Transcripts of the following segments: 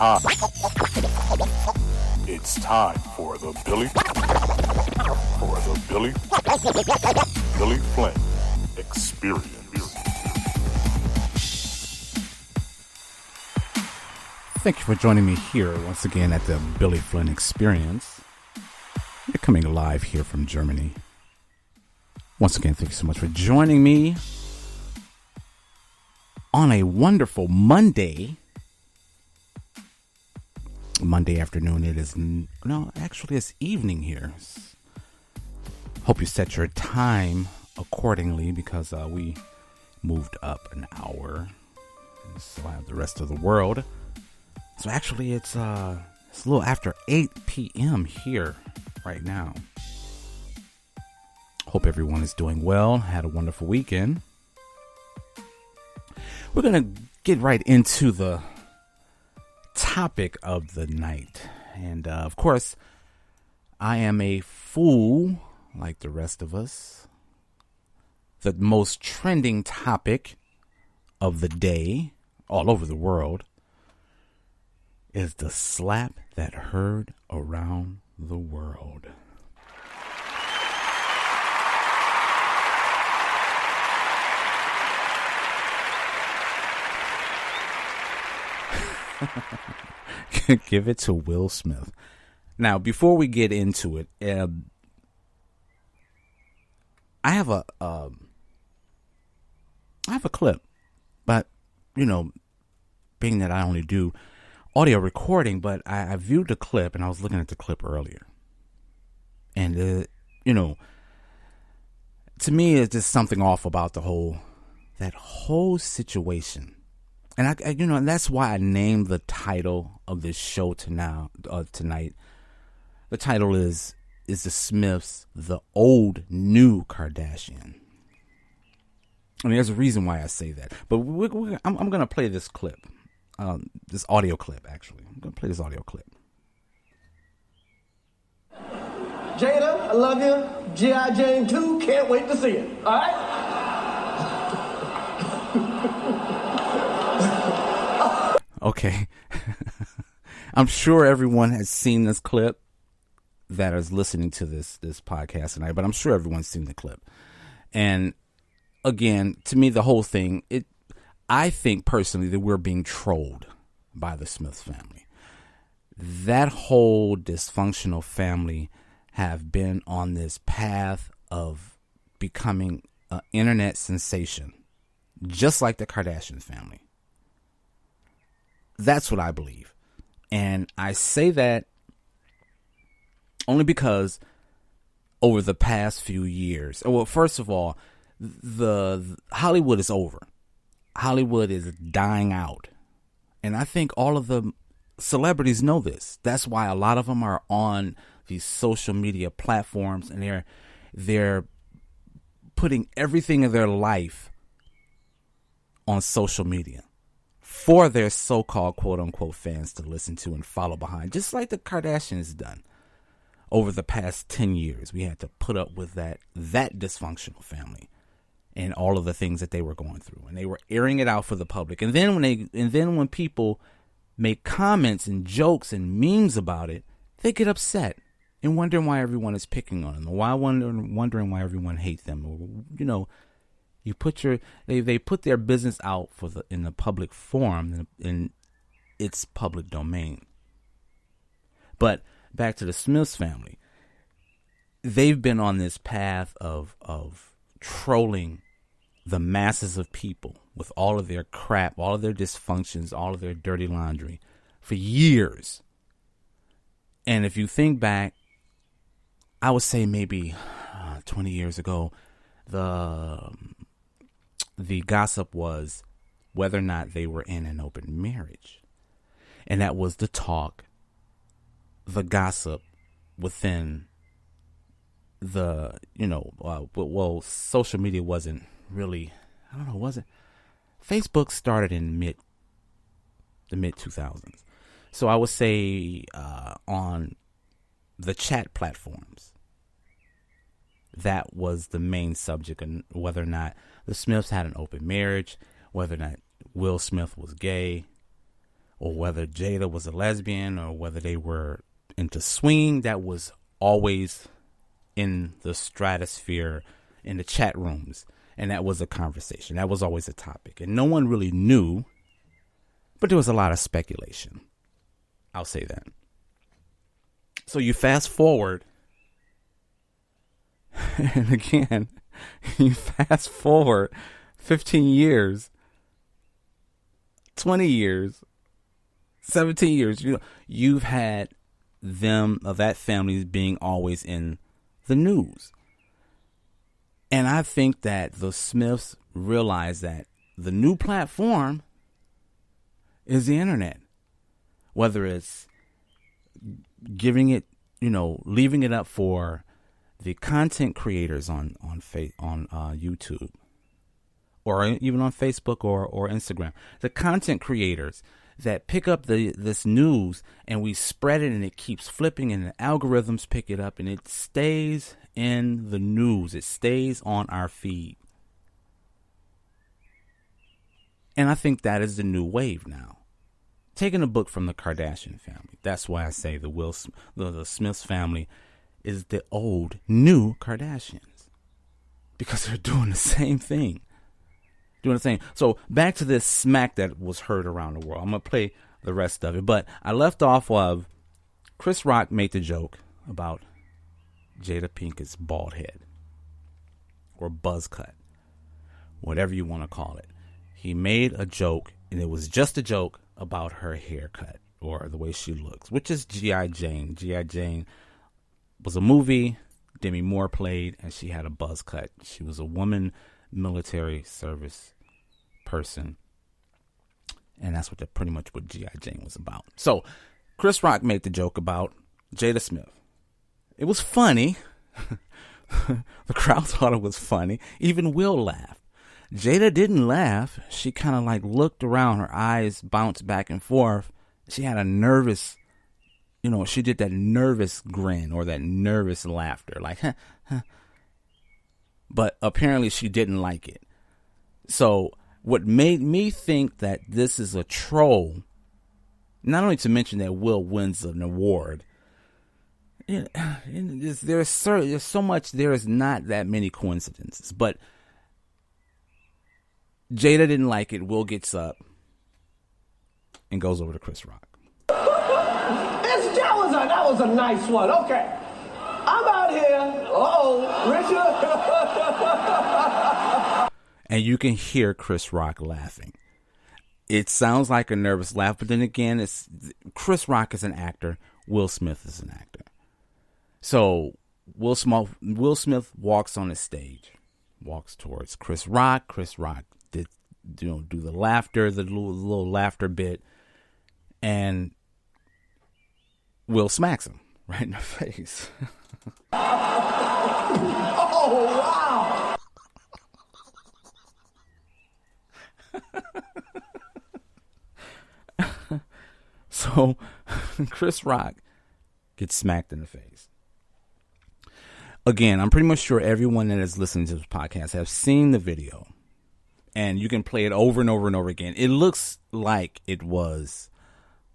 time. It's time for the Billy Flynn Experience. Thank you for joining me here once again at the Billy Flynn Experience. We're coming live here from Germany. Once again, thank you so much for joining me on a wonderful Monday afternoon. It is, actually it's evening here. Hope you set your time accordingly because we moved up an hour. So I have the rest of the world. So actually it's a little after 8 p.m. here right now. Hope everyone is doing well. Had a wonderful weekend. We're going to get right into the topic of the night. And of course, I am a fool like the rest of us. The most trending topic of the day all over the world is the slap that heard around the world. Give it to Will Smith. Now, before we get into it, I have a clip, but being that I only do audio recording, but I viewed the clip and I was looking at the clip earlier, and to me, it's just something off about that whole situation. And and that's why I named the title of this show tonight. The title is the Smiths, the old new Kardashian. I mean, there's a reason why I say that. But I'm going to play this clip, this audio clip, actually. I'm going to play this audio clip. Jada, I love you. G.I. Jane 2, can't wait to see it. All right? Okay. I'm sure everyone has seen this clip that is listening to this podcast tonight, but I'm sure everyone's seen the clip. And again, to me, the whole thing, I think personally that we're being trolled by the Smith family. That whole dysfunctional family have been on this path of becoming an internet sensation, just like the Kardashian family. That's what I believe. And I say that only because over the past few years, well, first of all, the Hollywood is over. Hollywood is dying out. And I think all of the celebrities know this. That's why a lot of them are on these social media platforms, and they're putting everything in their life on social media for their so-called quote-unquote fans to listen to and follow behind, just like the Kardashians done over the past 10 years. We had to put up with that dysfunctional family and all of the things that they were going through, and they were airing it out for the public. And then when people make comments and jokes and memes about it, they get upset and wondering why everyone is picking on them, or wondering why everyone hates them, or you put they put their business out in the public forum, in its public domain. But back to the Smiths family, they've been on this path of trolling the masses of people with all of their crap, all of their dysfunctions, all of their dirty laundry for years. And if you think back, I would say maybe 20 years ago, the gossip was whether or not they were in an open marriage. And that was the talk, the gossip within the, social media wasn't really, was it? Facebook started in the mid 2000s. So I would say on the chat platforms, that was the main subject, and whether or not the Smiths had an open marriage, whether or not Will Smith was gay, or whether Jada was a lesbian, or whether they were into swinging, that was always in the stratosphere, in the chat rooms. And that was a conversation. That was always a topic. And no one really knew, but there was a lot of speculation. I'll say that. So you fast forward, and again, you fast forward 15 years, 20 years, 17 years, you've had that family being always in the news. And I think that the Smiths realize that the new platform is the internet. Whether it's giving it, leaving it up for the content creators on YouTube, or even on Facebook or Instagram, the content creators that pick up this news and we spread it, and it keeps flipping, and the algorithms pick it up, and it stays in the news. It stays on our feed. And I think that is the new wave now. Taking a book from the Kardashian family. That's why I say the Smiths family is the old new Kardashians, because they're doing the same thing. So back to this smack that was heard around the world. I'm going to play the rest of it. But I left off of Chris Rock made the joke about Jada Pinkett's bald head, or buzz cut, whatever you want to call it. He made a joke, and it was just a joke about her haircut or the way she looks, which is G.I. Jane. G.I. Jane was a movie Demi Moore played, and she had a buzz cut. She was a woman military service person, and that's pretty much what G.I. Jane was about. So Chris Rock made the joke about Jada Smith. It was funny. The crowd thought it was funny. Even Will laughed. Jada didn't laugh. She kind of like looked around. Her eyes bounced back and forth. She had a nervous, she did that nervous grin, or that nervous laughter, like, huh, huh. But apparently she didn't like it. So what made me think that this is a troll, not only to mention that Will wins an award, there's so much, there is not that many coincidences, but Jada didn't like it. Will gets up and goes over to Chris Rock. That was a nice one. Okay. I'm out here. Richard. And you can hear Chris Rock laughing. It sounds like a nervous laugh, but then again, Chris Rock is an actor. Will Smith is an actor. So Will Smith walks on the stage, walks towards Chris Rock. Chris Rock did do the laughter, the little laughter bit, and Will smacks him right in the face. Oh, wow. So Chris Rock gets smacked in the face. Again, I'm pretty much sure everyone that is listening to this podcast have seen the video, and you can play it over and over and over again. It looks like it was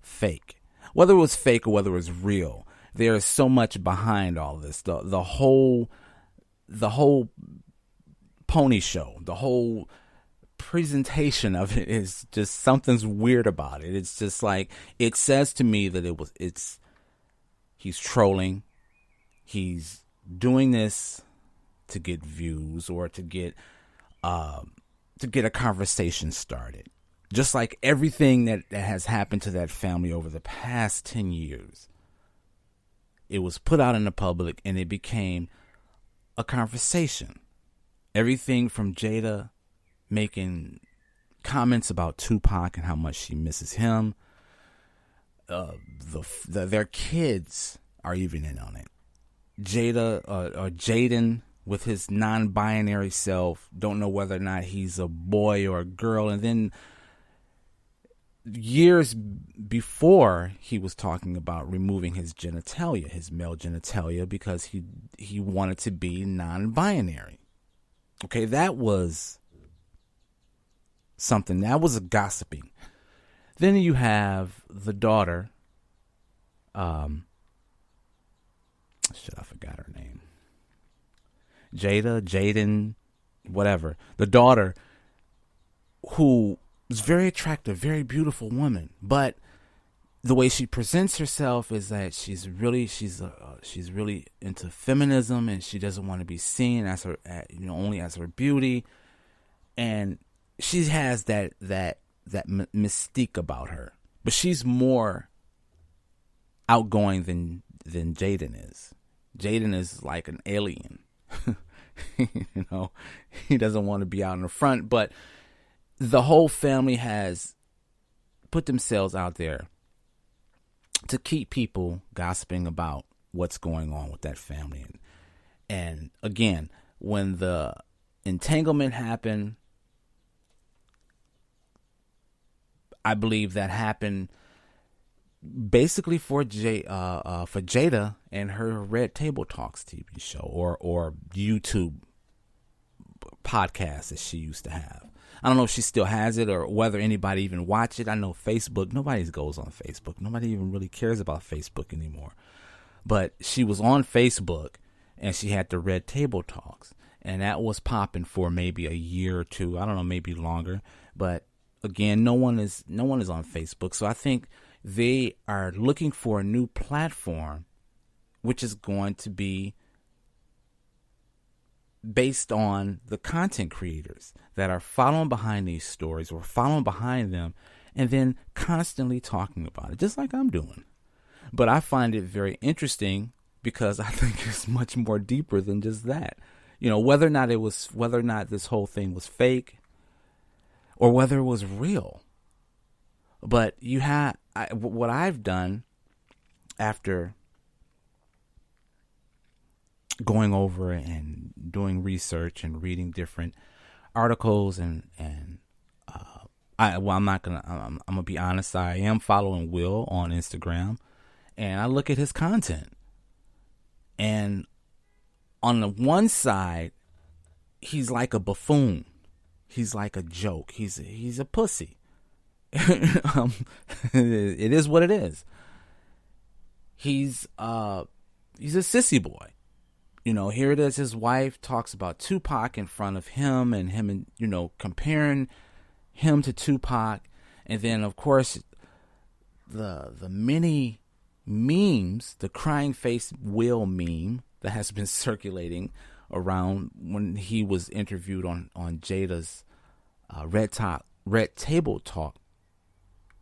fake. Whether it was fake or whether it was real, there is so much behind all this. The whole pony show, the whole presentation of it is just, something's weird about it. It's just like, it says to me that he's trolling. He's doing this to get views, or to get a conversation started. Just like everything that has happened to that family over the past 10 years. It was put out in the public, and it became a conversation. Everything from Jada making comments about Tupac and how much she misses him. Their kids are even in on it. Jaden with his non-binary self, don't know whether or not he's a boy or a girl. And then years before, he was talking about removing his genitalia, his male genitalia, because he wanted to be non-binary. Okay, that was something. That was a gossiping. Then you have the daughter. Shit, I forgot her name. Jaden, whatever. The daughter, who is very attractive, very beautiful woman, but the way she presents herself is that she's really into feminism, and she doesn't want to be seen as her, only as her beauty, and she has that mystique about her. But she's more outgoing than Jaden is. Jaden is like an alien. He doesn't want to be out in the front, but the whole family has put themselves out there to keep people gossiping about what's going on with that family. And again, when the entanglement happened, I believe that happened basically for Jada and her Red Table Talks TV show or YouTube podcast that she used to have. I don't know if she still has it or whether anybody even watch it. I know Facebook, nobody goes on Facebook. Nobody even really cares about Facebook anymore. But she was on Facebook and she had the Red Table Talks, and that was popping for maybe a year or two. I don't know, maybe longer. But again, no one is on Facebook. So I think they are looking for a new platform, which is going to be based on the content creators that are following behind these stories or following behind them and then constantly talking about it, just like I'm doing. But I find it very interesting because I think it's much more deeper than just that. Whether or not this whole thing was fake or whether it was real. But what I've done after going over and doing research and reading different articles I'm gonna be honest, I am following Will on Instagram, and I look at his content, and on the one side, he's like a buffoon, he's like a joke, he's a pussy. It is what it is. He's a sissy boy. Here it is. His wife talks about Tupac in front of him and comparing him to Tupac. And then, of course, the many memes, the crying face Will meme that has been circulating around when he was interviewed on Jada's Red Table Talk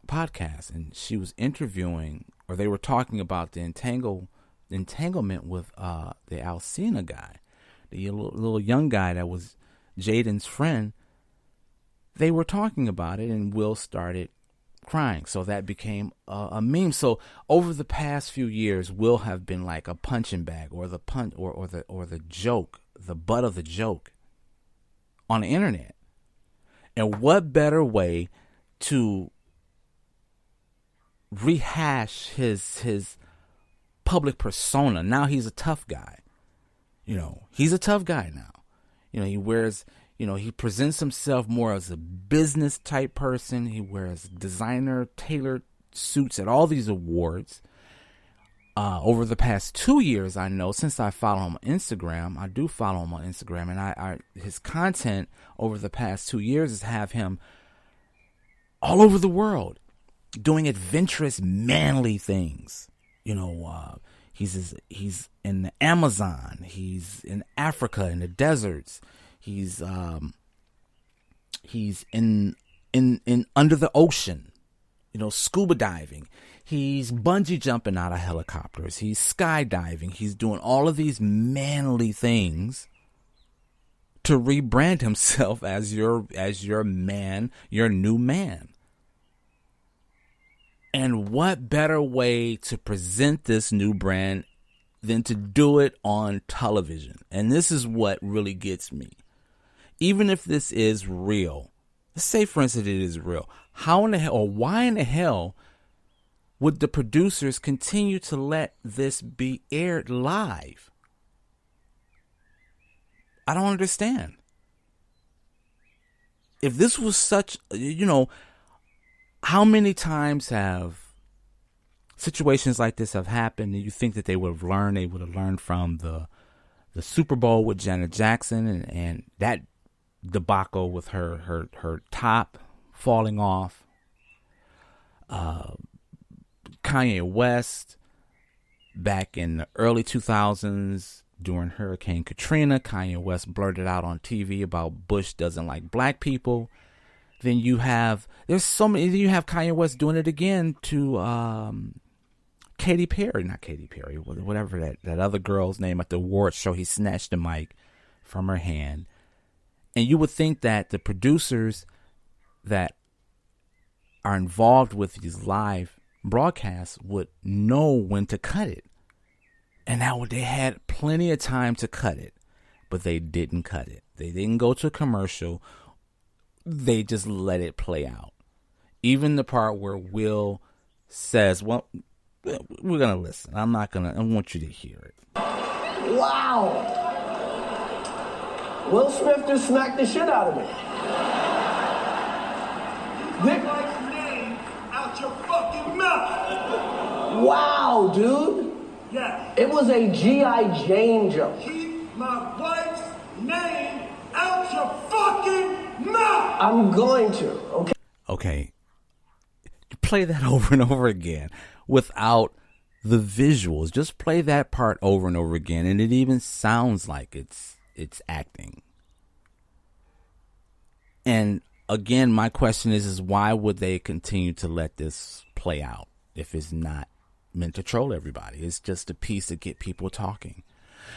podcast. And she was interviewing, or they were talking about the entanglement with the Alcina guy, the little young guy that was Jaden's friend. They were talking about it, and Will started crying. So that became a meme. So over the past few years, Will have been like a punching bag, or the the joke, the butt of the joke on the internet. And what better way to rehash his public persona? Now he's a tough guy. He's a tough guy now. He wears, he presents himself more as a business type person. He wears designer tailored suits at all these awards. Over the past 2 years, I know, since I follow him on Instagram, I do follow him on Instagram, and his content over the past 2 years is have him all over the world doing adventurous, manly things. He's in the Amazon. He's in Africa in the deserts. He's in under the ocean, scuba diving. He's bungee jumping out of helicopters. He's skydiving. He's doing all of these manly things to rebrand himself as your man, your new man. And what better way to present this new brand than to do it on television? And this is what really gets me. Even if this is real, let's say for instance it is real, how in the hell, or why in the hell would the producers continue to let this be aired live? I don't understand. If this was such, how many times have situations like this have happened and you think that they would have learned from the Super Bowl with Janet Jackson and that debacle with her top falling off. Kanye West back in the early 2000s during Hurricane Katrina, Kanye West blurted out on TV about Bush doesn't like black people. Then you have Kanye West doing it again to whatever that other girl's name at the awards show. He snatched the mic from her hand. And you would think that the producers that are involved with these live broadcasts would know when to cut it. And now they had plenty of time to cut it, but they didn't cut it. They didn't go to a commercial. They just let it play out. Even the part where Will says, well, we're going to listen. I want you to hear it. Wow. Will Smith just smacked the shit out of me. Get my name out your fucking mouth. Wow, dude. Yeah. It was a G.I. Jane joke. Keep my wife's name out your fucking mouth. I'm going to, okay? Okay. Play that over and over again without the visuals. Just play that part over and over again, and it even sounds like it's acting. And again, my question is why would they continue to let this play out if it's not meant to troll everybody? It's just a piece to get people talking.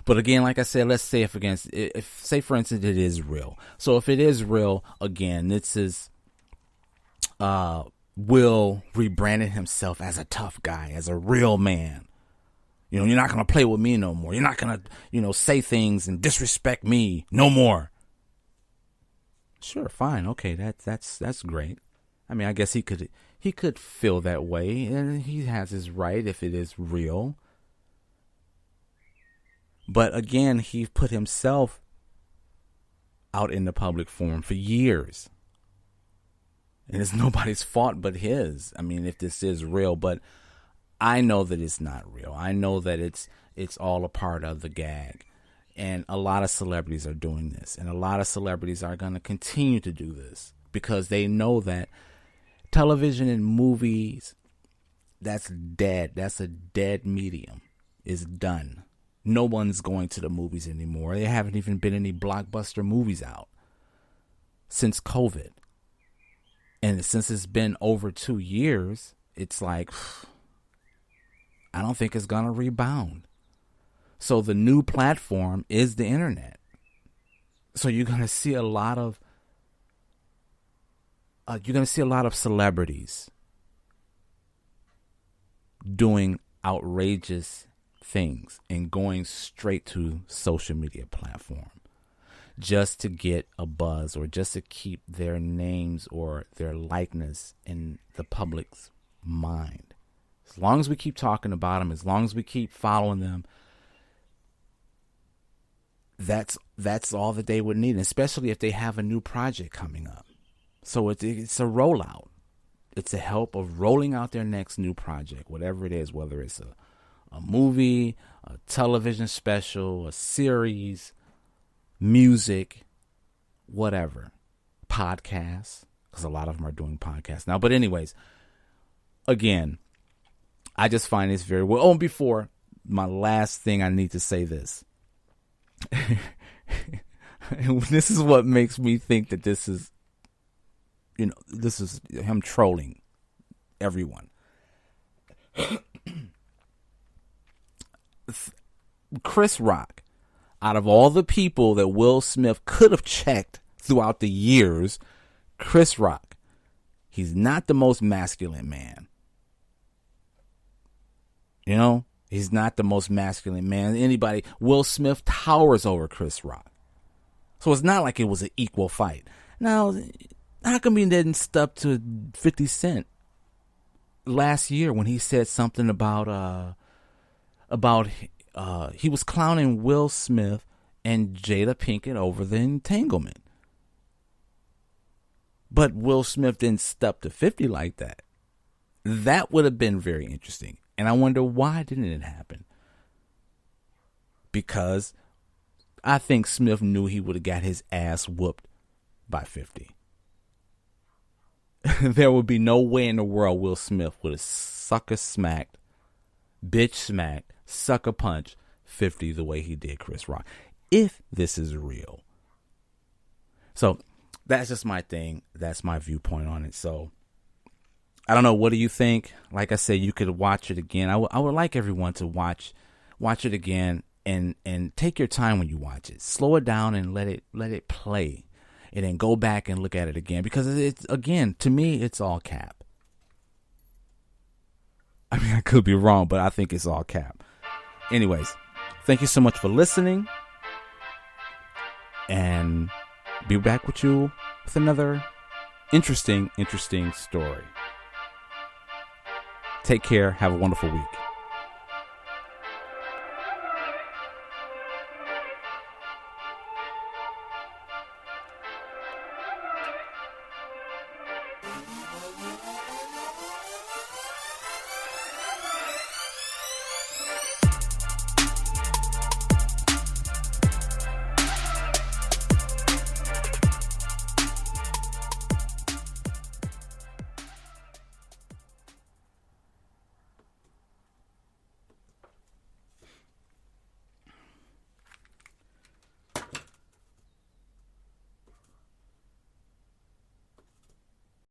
But again, like I said, let's say say for instance it is real. So if it is real, again, this is Will rebranded himself as a tough guy, as a real man. You know, you're not going to play with me no more. You're not going to, say things and disrespect me no more. Sure, fine. Okay, that's great. I mean, I guess he could feel that way, and he has his right if it is real. But again, he put himself out in the public forum for years. And it's nobody's fault but his. I mean, if this is real, but I know that it's not real. I know that it's all a part of the gag. And a lot of celebrities are doing this. And a lot of celebrities are going to continue to do this because they know that television and movies, that's dead. That's a dead medium. It's done. No one's going to the movies anymore. There haven't even been any blockbuster movies out since COVID. And since it's been over 2 years, it's like, I don't think it's going to rebound. So the new platform is the internet. So you're going to see a lot of celebrities doing outrageous things and going straight to social media platform just to get a buzz or just to keep their names or their likeness in the public's mind. As long as we keep talking about them, as long as we keep following them, that's all that they would need, especially if they have a new project coming up. So it's a rollout. It's a help of rolling out their next new project, whatever it is, whether it's a movie, a television special, a series, music, whatever, podcasts, because a lot of them are doing podcasts now. But anyways, again, I just find this very well. Oh, and before my last thing, I need to say this. This is what makes me think that this is him trolling everyone. Chris Rock, out of all the people that Will Smith could have checked throughout the years, Chris Rock, he's not the most masculine man. He's not the most masculine man. Will Smith towers over Chris Rock. So it's not like it was an equal fight. Now, how come he didn't step to 50 Cent last year when he said something about he was clowning Will Smith and Jada Pinkett over the entanglement? But Will Smith didn't step to 50 like that. That would have been very interesting. And I wonder, why didn't it happen? Because I think Smith knew he would have got his ass whooped by 50. There would be no way in the world Will Smith would have sucker smacked, bitch smacked, sucker punched 50 the way he did Chris Rock, if this is real. So that's just my thing. That's my viewpoint on it. So I don't know. What do you think? Like I said, you could watch it again. I would like everyone to watch it again and take your time when you watch it. Slow it down and let it play. And then go back and look at it again. Because it's, again, to me, it's all cap. I mean, I could be wrong, but I think it's all cap. Anyways, thank you so much for listening. And be back with you with another interesting story. Take care. Have a wonderful week.